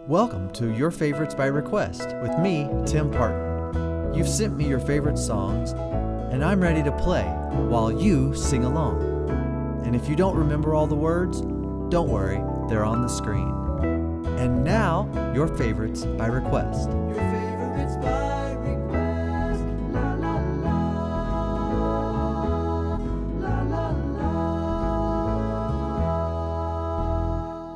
Welcome to Your Favorites by Request with me, Tim Parton. You've sent me your favorite songs, and I'm ready to play while you sing along. And if you don't remember all the words, don't worry, they're on the screen. And now, Your Favorites by Request. Your Favorites by Request. La la la. La la la.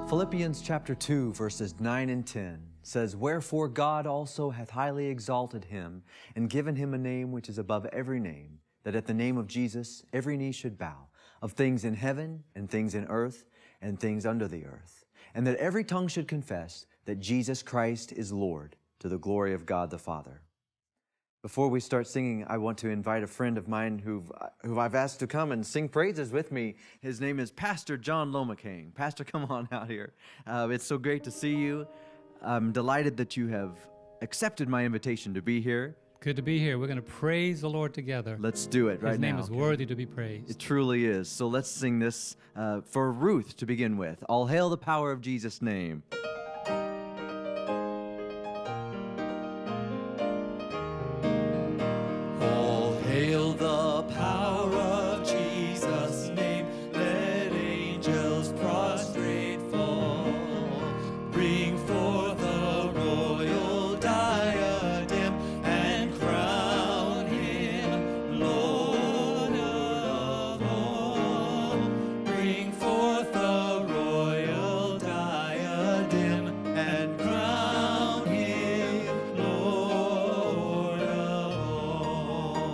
Philippians chapter 2, verses 9 and 10 says, "Wherefore God also hath highly exalted him, and given him a name which is above every name, that at the name of Jesus every knee should bow, of things in heaven, and things in earth, and things under the earth, and that every tongue should confess that Jesus Christ is Lord, to the glory of God the Father." Before we start singing, I want to invite a friend of mine who I've asked to come and sing praises with me. His name is Pastor John Lomacane. Pastor, come on out here. It's so great to see you. I'm delighted that you have accepted my invitation to be here. Good to be here. We're going to praise the Lord together. Let's do it right now. His name is worthy to be praised. It truly is. So let's sing this for Ruth to begin with. All hail the power of Jesus' name. All hail the power of Jesus' name. Let angels prostrate fall. Bring forth a royal diadem and crown him Lord of all. Bring forth a royal diadem and crown him Lord of all.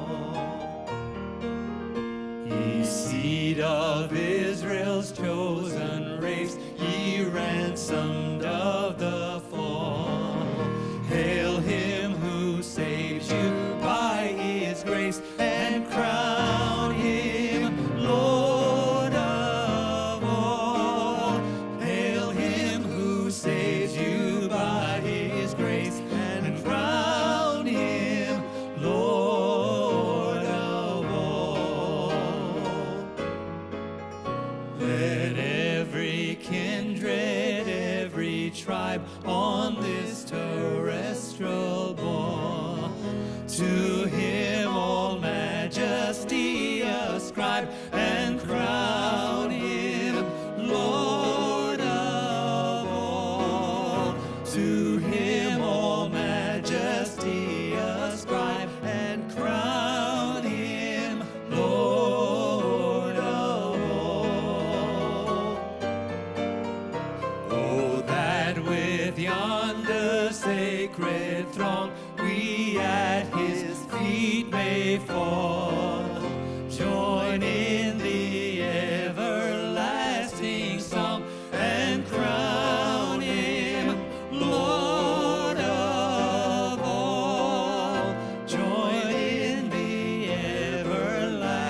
Ye seed of Israel's chosen race, ye ransomed of the fall. Hail him who saves you by his grace, and crown him Lord of all. Hail him who saves you by his grace, and crown him Lord of all. Let every kindred, every tribe on this terrestrial ball, to him all majesty ascribe, and crown him Lord of all. To him all majesty ascribe, and crown him Lord of all. Oh, that with yonder sacred throng we at his feet may fall, join in the everlasting song, and crown him Lord of all. Join in the everlasting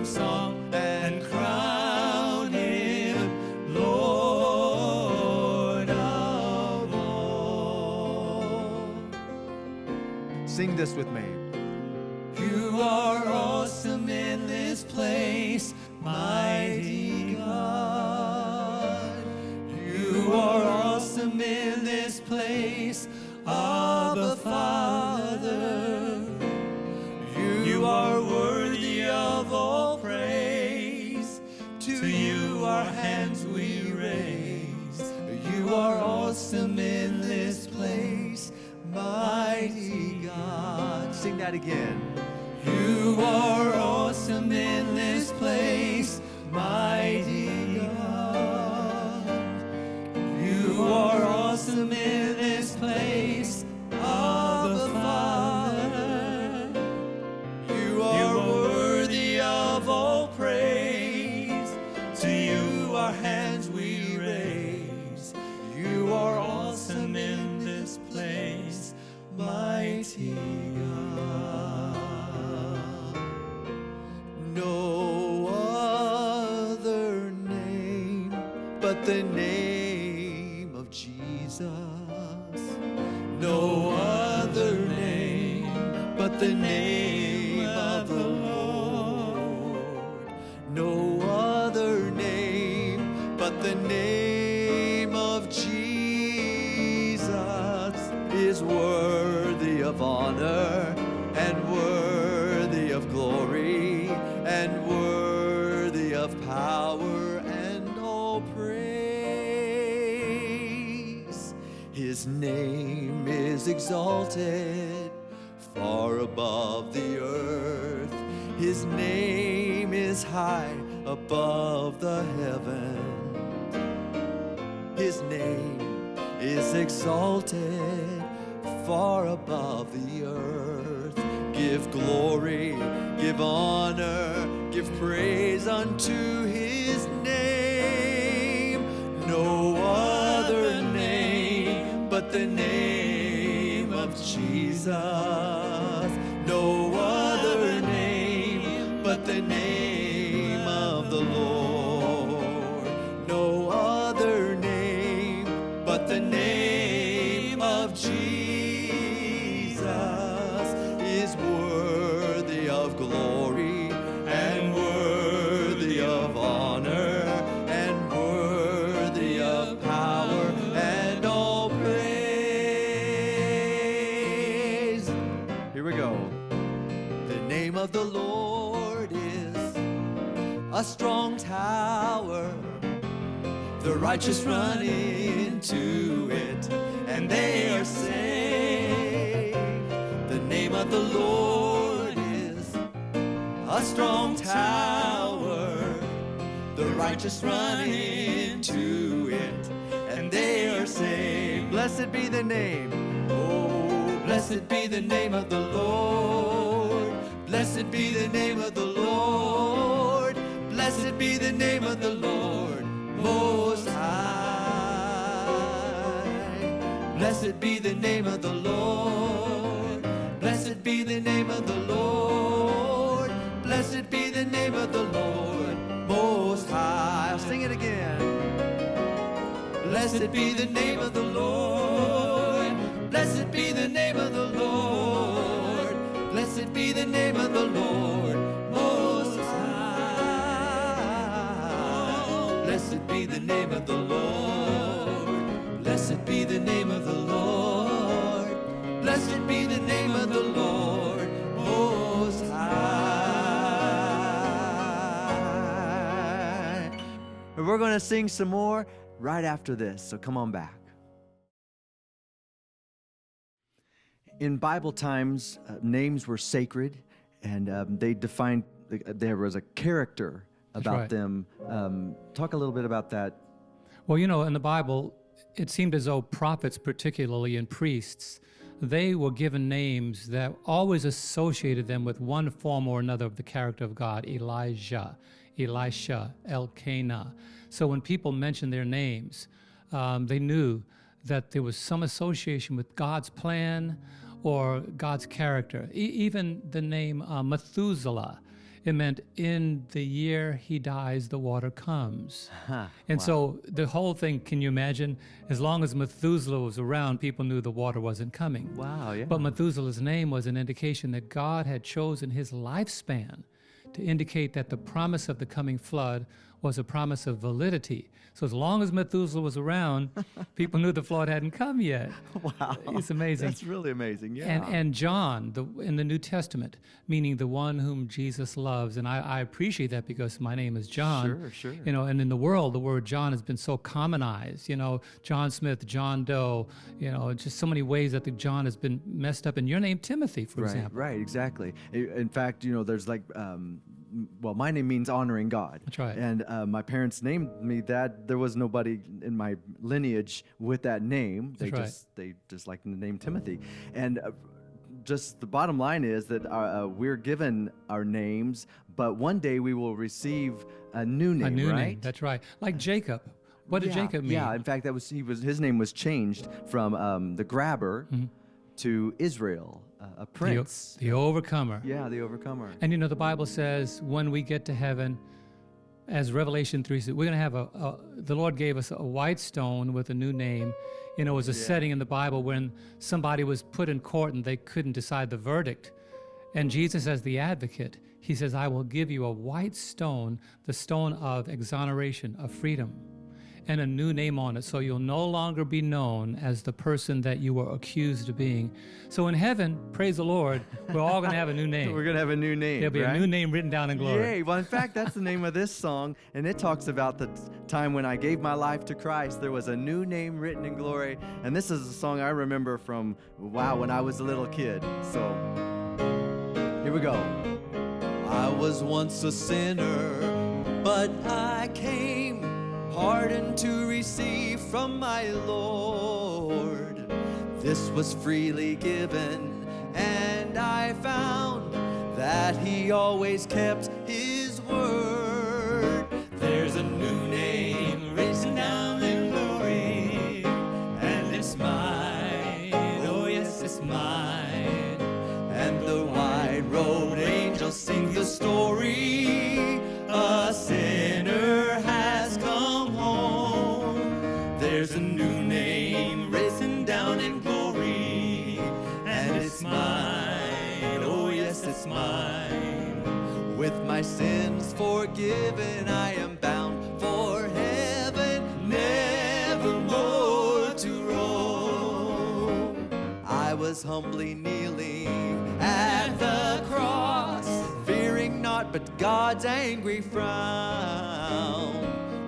song, and crown him Lord of all. Sing this with me. You are awesome in this place, mighty God. You are awesome in this place, Abba Father. You are worthy of all praise. To you our hands we raise. You are awesome in this place, mighty God. Sing that again. You are awesome in this place, mighty God. You are awesome in this place, Abba Father. You are worthy of all praise. To you our hands we raise. You are awesome in this place, mighty God. No other name but the name of Jesus. No other name but the name of the Lord. No other name but the name of Jesus. of honor, and worthy of glory, and worthy of power, and all praise. His name is exalted far above the earth. His name is high above the heaven. His name is exalted far above the earth. Give glory, give honor, give praise unto his name. No other name but the name of Jesus. No other name but the name of the Lord. No other name but the name of Jesus is worthy of glory and worthy of honor and worthy of power and all praise. Here we go. The name of the Lord is a strong tower. The righteous run into it, and they are saved. The name of the Lord is a strong tower. The righteous run into it, and they are saved. Blessed be the name. Oh, blessed be the name of the Lord. Blessed be the name of the Lord. Blessed be the name of the Lord Most High. Blessed be the name of the Lord. Blessed be the name of the Lord. Blessed be the name of the Lord Most High. I'll sing it again. Blessed be the name of the Lord. Blessed be the name of the Lord. Blessed be the name of the Lord Most High. Blessed be the name of the Lord. Blessed be the name of the Lord. Blessed be the name of the Lord Most High. And we're going to sing some more right after this, so come on back. In Bible times, names were sacred, and they defined, there was a character about right. them. Talk a little bit about that. Well, you know, in the Bible, it seemed as though prophets, particularly and priests, they were given names that always associated them with one form or another of the character of God. Elijah, Elisha, Elkanah. So when people mentioned their names, they knew that there was some association with God's plan or God's character. Even the name Methuselah, it meant in the year he dies, the water comes. And so the whole thing, can you imagine? As long as Methuselah was around, people knew the water wasn't coming. Wow, yeah. But Methuselah's name was an indication that God had chosen his lifespan to indicate that the promise of the coming flood was a promise of validity. So as long as Methuselah was around, people knew the flood hadn't come yet. Wow. It's amazing. That's really amazing, yeah. And John, in the New Testament, meaning the one whom Jesus loves. And I appreciate that because my name is John. Sure. You know, and in the world, the word John has been so commonized. You know, John Smith, John Doe, you know, just so many ways that the John has been messed up. And your name, Timothy, for example. Right, exactly. In fact, you know, there's like, well, my name means honoring God. That's right. And my parents named me that. There was nobody in my lineage with that name. They just liked the name Timothy. And just the bottom line is that we're given our names, but one day we will receive a new name, A new right? name, that's right. Like Jacob. What did Jacob mean? Yeah, in fact, his name was changed from the grabber to Israel, a prince. The overcomer. Yeah, the overcomer. And you know, the Bible says when we get to heaven, as Revelation 3 says, we're going to have the Lord gave us a white stone with a new name. You know, it was a setting in the Bible when somebody was put in court and they couldn't decide the verdict. And Jesus, as the advocate, he says, I will give you a white stone, the stone of exoneration, of freedom. and a new name on it. So you'll no longer be known as the person that you were accused of being. So in heaven, praise the Lord, we're all going to have a new name. We're going to have a new name. There'll be right? a new name written down in glory. Yay. Well, in fact, that's the name of this song, and it talks about the time when I gave my life to Christ. There was a new name written in glory, and this is a song I remember from, wow, when I was a little kid. So here we go. I was once a sinner, but I came pardon to receive from my Lord. This was freely given, and I found that He always kept His word. There's a new name written down in glory, and it's mine. Oh yes, it's mine. And the white-robed angels sing the story. A sinner has come home. There's a new name written down in glory, and it's mine. Oh yes, it's mine. With my sins forgiven, I am bound for heaven, never more to roam. I was humbly kneeling at the cross, fearing not but God's angry frown,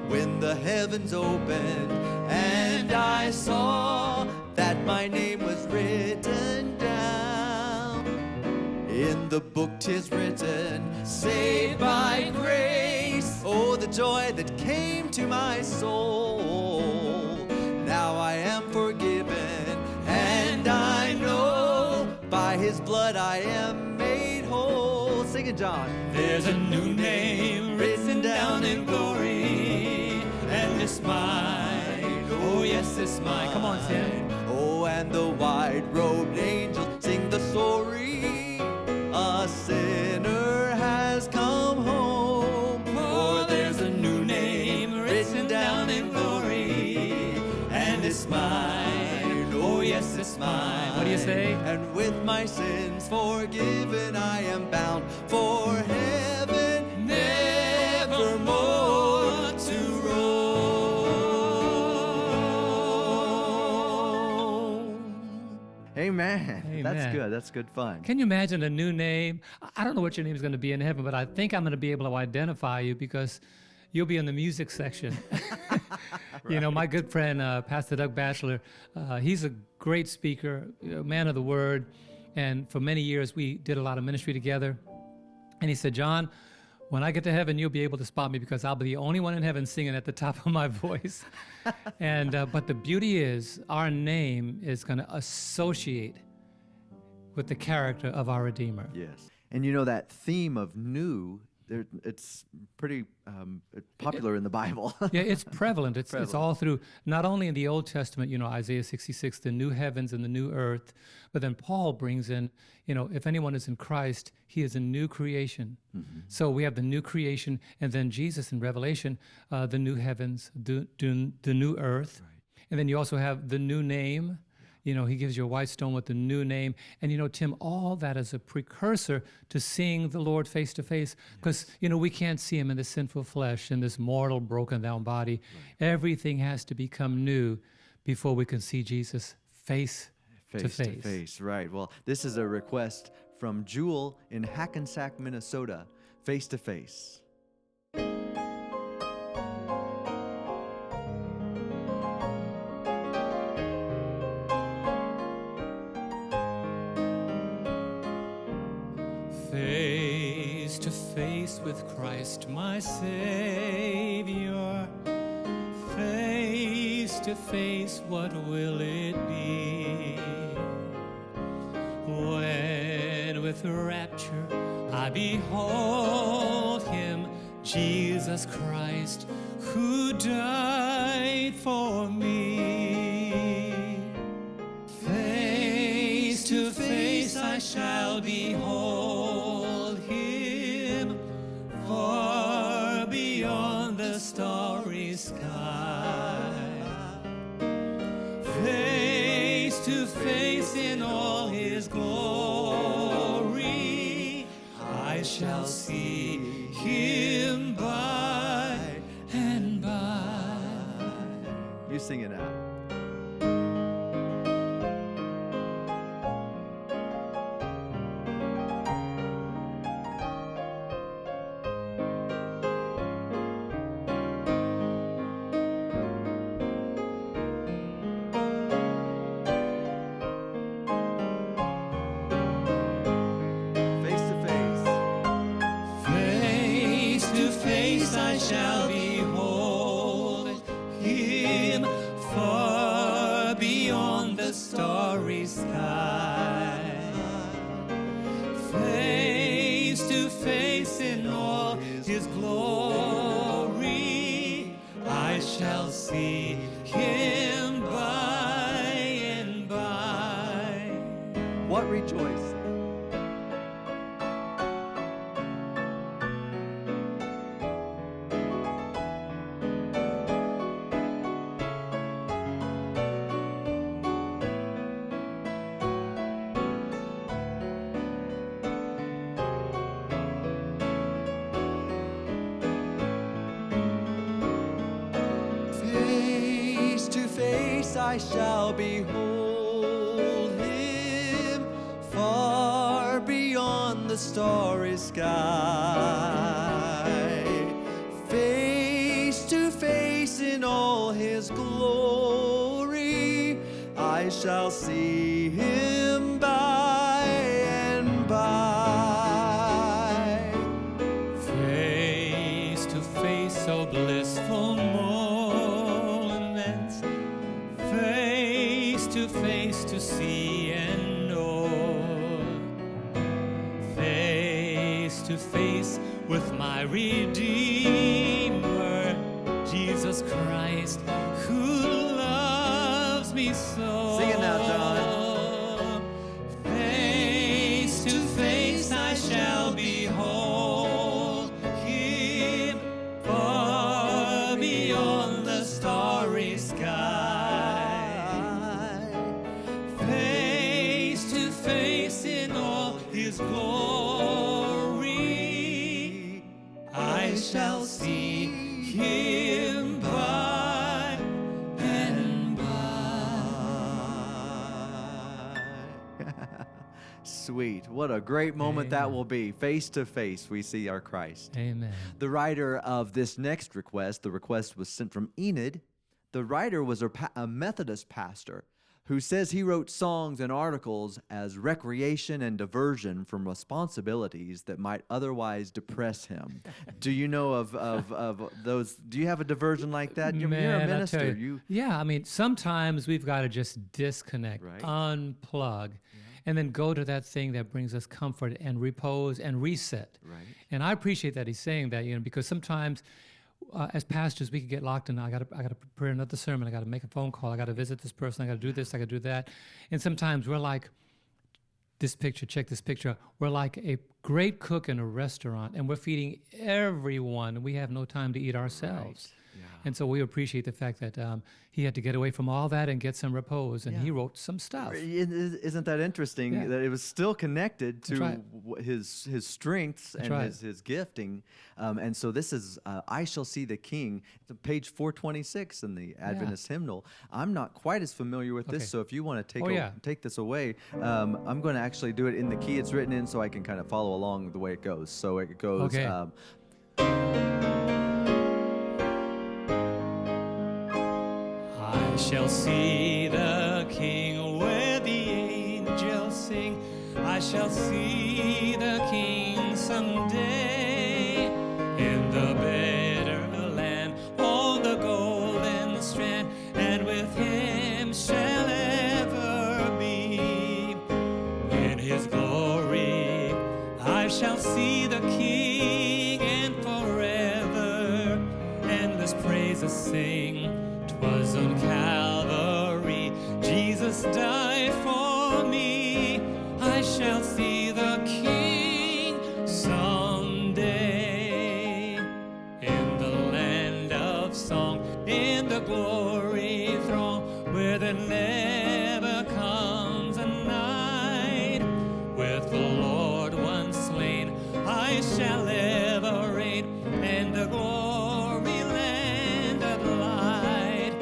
when the heavens opened and I saw that my name was written down. In the book 'tis written, saved by grace. Oh, the joy that came to my soul. Now I am forgiven, and I know by His blood I am made whole. Sing it, John. There's a new name written down in glory, and it's mine. Oh yes, it's mine. Come on, Tim. Oh, and the white-robed angels sing the story. A sinner has come home. For there's a new name written down in glory, and it's mine. Oh yes, it's mine. What do you say? And with my sins forgiven, I am bound for heaven, never more to roam. Amen. That's Amen. good. That's good fun. Can you imagine a new name? I don't know what your name is going to be in heaven, but I think I'm going to be able to identify you because you'll be in the music section. You know, my good friend, Pastor Doug Batchelor, he's a great speaker, a man of the word. And for many years, we did a lot of ministry together. And he said, John, when I get to heaven, you'll be able to spot me because I'll be the only one in heaven singing at the top of my voice. And but the beauty is our name is going to associate with the character of our Redeemer. Yes. And you know that theme of new, it's pretty popular in the Bible. Yeah, it's prevalent. It's all through, not only in the Old Testament, you know, Isaiah 66, the new heavens and the new earth, but then Paul brings in, you know, if anyone is in Christ, he is a new creation. Mm-hmm. So we have the new creation, and then Jesus in Revelation, the new heavens, the new earth. Right. And then you also have the new name. You know, he gives you a white stone with the new name. And, you know, Tim, all that is a precursor to seeing the Lord face to face. Because, you know, we can't see him in this sinful flesh, in this mortal, broken down body. Right. Everything has to become new before we can see Jesus face to face. Right. Well, this is a request from Jewel in Hackensack, Minnesota, face to face. Face to face with Christ, my Savior. Face to face, what will it be? When with rapture I behold him, Jesus Christ, who died for me. Face to face I shall behold him, far beyond the starry sky. Face to face in all his glory, I shall see him by and by. sing it out. I shall behold him far beyond the starry sky. Face to face in all his glory, I shall see him by and by. What rejoice? Face to face I shall behold him far beyond the starry sky. Face to face in all his glory, I shall see him by and by. Face to face, so blissful moments, face to see and know, face to face with my Redeemer, Jesus Christ, who loves me so. Sing it now, John. Face to face I shall behold him far beyond the starry sky. Face to face in all his glory, I shall see him by and by. Sweet. What a great moment that will be. Face to face, we see our Christ. Amen. The writer of this next request, the request was sent from Enid. The writer was a Methodist pastor who says he wrote songs and articles as recreation and diversion from responsibilities that might otherwise depress him. Do you know of those? Do you have a diversion like that? You're a minister. I tell you. Yeah, I mean, sometimes we've got to just disconnect, Right. unplug, and then go to that thing that brings us comfort and repose and reset. Right. And I appreciate that he's saying that, because sometimes as pastors we could get locked in. I got to prepare another sermon. I got to make a phone call. I got to visit this person. I got to do this. I got to do that. And sometimes we're like, this picture, check this picture. We're like a great cook in a restaurant, and we're feeding everyone. We have no time to eat ourselves. Right. Yeah. And so we appreciate the fact that he had to get away from all that and get some repose, and he wrote some stuff. Isn't that interesting that it was still connected to his strengths and his gifting? And so this is I Shall See the King. It's page 426 in the Adventist hymnal. I'm not quite as familiar with this, so if you want to take this away, I'm going to actually do it in the key it's written in so I can kind of follow along the way it goes. So it goes... I shall see the King where the angels sing. I shall see the King someday in the better land on the golden strand, and with him shall ever be. In his glory I shall see the King, and forever endless praises sing. 'Twas on Calvary Jesus died for me. I shall see the King someday in the land of song, in the glory throng, where there never comes a night. With the Lord once slain, I shall ever reign in the glory land of light.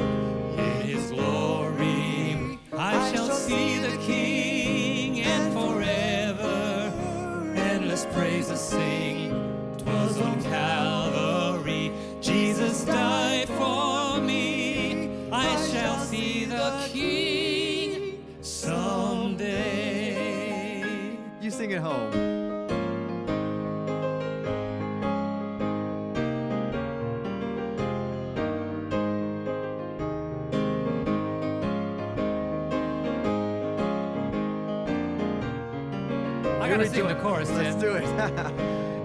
sing at home. I gotta sing the chorus, Let's Tim. do it.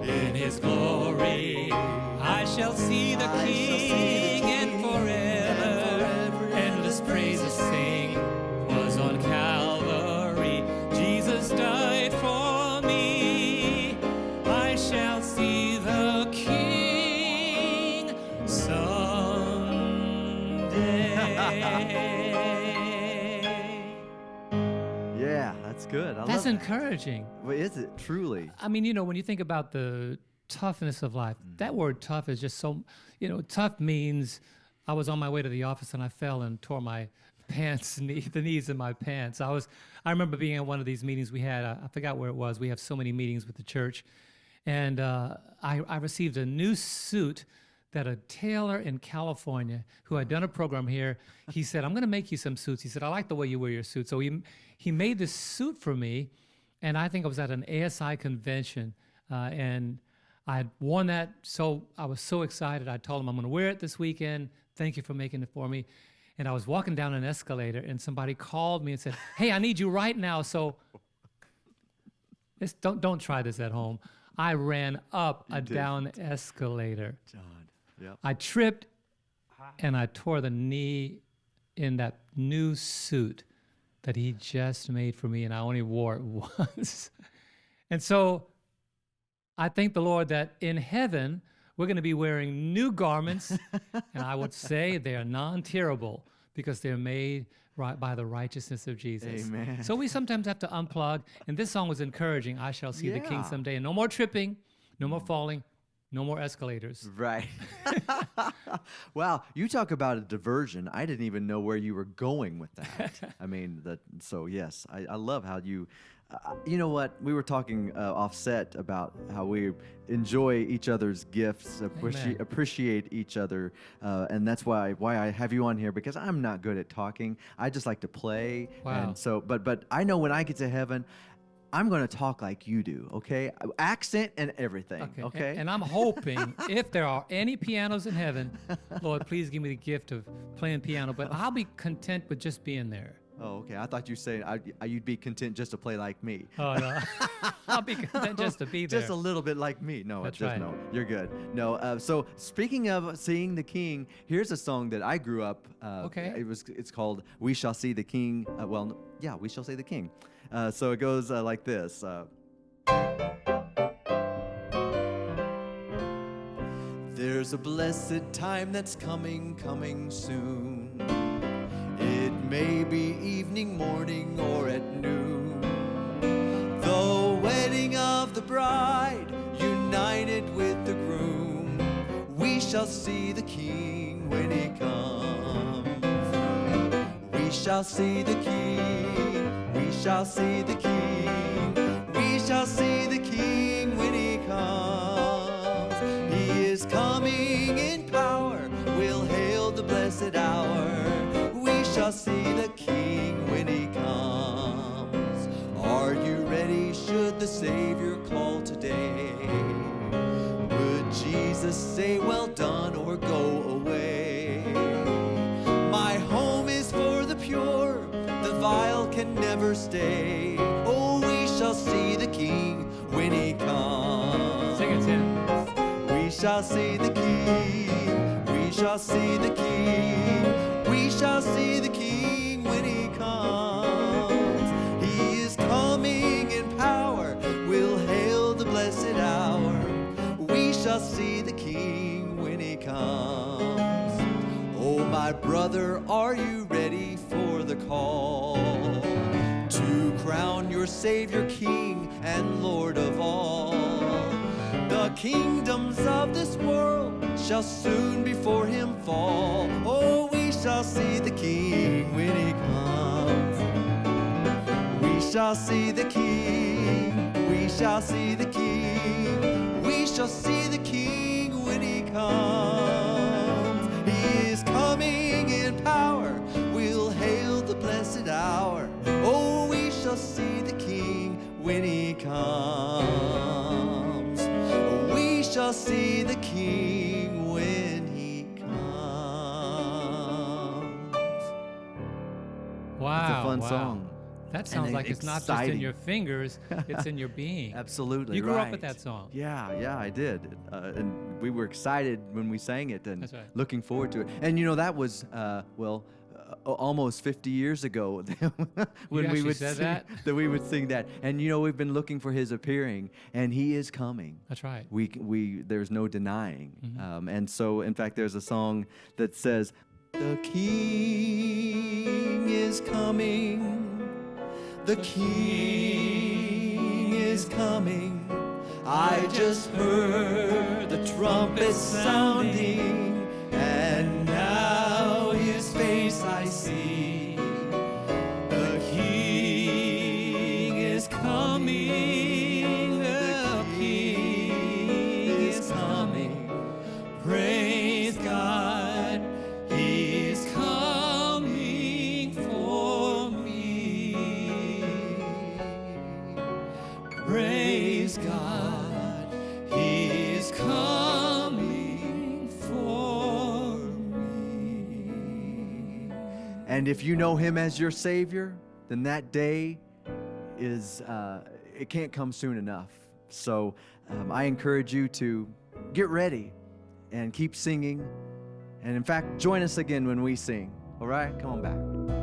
In his glory, I shall see the King, and forever, endless praises sing. Was on Calvary, Jesus died for me. I shall see the King someday. Yeah, that's good. I That's love that. encouraging. Well, is it truly? I mean, when you think about the toughness of life, that word tough is just so, tough means I was on my way to the office and I fell and tore my pants, the knees in my pants. I remember being at one of these meetings we had, I forgot where it was. We have so many meetings with the church. And I received a new suit that a tailor in California who had done a program here, he said, I'm going to make you some suits. He said, I like the way you wear your suit. So he made this suit for me. And I think I was at an ASI convention, and I had worn that, so I was so excited. I told him, I'm going to wear it this weekend. Thank you for making it for me. And I was walking down an escalator, and somebody called me and said, hey, I need you right now. So don't try this at home. I ran up a down escalator. John. Yep. I tripped, and I tore the knee in that new suit that he just made for me, and I only wore it once. And so I thank the Lord that in heaven, we're going to be wearing new garments, and I would say they are non-tearable because they're made right by the righteousness of Jesus. Amen. So we sometimes have to unplug, and this song was encouraging. I shall see the King Yeah. someday, and no more tripping, no more falling, no more escalators. Right. Wow, you talk about a diversion. I didn't even know where you were going with that. I mean, so yes, I love how you, you know what, we were talking offset about how we enjoy each other's gifts, Amen. appreciate each other, and that's why I have you on here, because I'm not good at talking. I just like to play. Wow. And so, but I know when I get to heaven, I'm going to talk like you do, okay? Accent and everything, okay? And I'm hoping if there are any pianos in heaven, Lord, please give me the gift of playing piano. But I'll be content with just being there. Oh, okay. I thought you said you'd be content just to play like me. Oh, no. I'll be content just to be there. Just a little bit like me. No, That's just right. no. You're good. No. So speaking of seeing the King, here's a song that I grew up. Okay. It's called "We Shall See the King." We shall see the King. So it goes like this. There's a blessed time that's coming soon. It may be evening, morning, or at noon. The wedding of the bride, united with the groom. We shall see the King when he comes. We shall see the King. We shall see the King. We shall see the King when he comes. He is coming in power. We'll hail the blessed hour. We shall see the King when he comes. Are you ready should the Savior call today? Would Jesus say, well done, or go away? My home is for the pure, the vile can never stay. Oh, we shall see the King when he comes. Sing it, Tim. We shall see the King. We shall see the King. We shall see the King when he comes. He is coming in power. We'll hail the blessed hour. We shall see the King when he comes. Oh, my brother, are you ready for the call to crown your Savior King and Lord of all? The kingdoms of this world shall soon before him fall. Oh, we shall see the King when he comes. We shall see the King. We shall see the King. We shall see the King when he comes. He is coming in power. We'll hail the blessed hour. Oh, we shall see the King when he comes. fun Wow. song. That sounds And like it's not just in exciting. your fingers, it's in your being. Absolutely. You grew up with right. that song. Yeah, I did. And we were excited when we sang it and That's right. looking forward to it. And that was, almost 50 years ago when we actually would said sing, that? we would sing that. And we've been looking for his appearing, and he is coming. That's right. We there's no denying. Mm-hmm. And so, in fact, there's a song that says, "The King is coming. The King is coming. I just heard the trumpet sounding, and now his face I see. The King is coming. The King is coming. Praise God, He is coming for me. Praise God, He is coming for me." And if you know Him as your Savior, then that day is, it can't come soon enough. So I encourage you to get ready and keep singing. And in fact, join us again when we sing. All right? Come on back.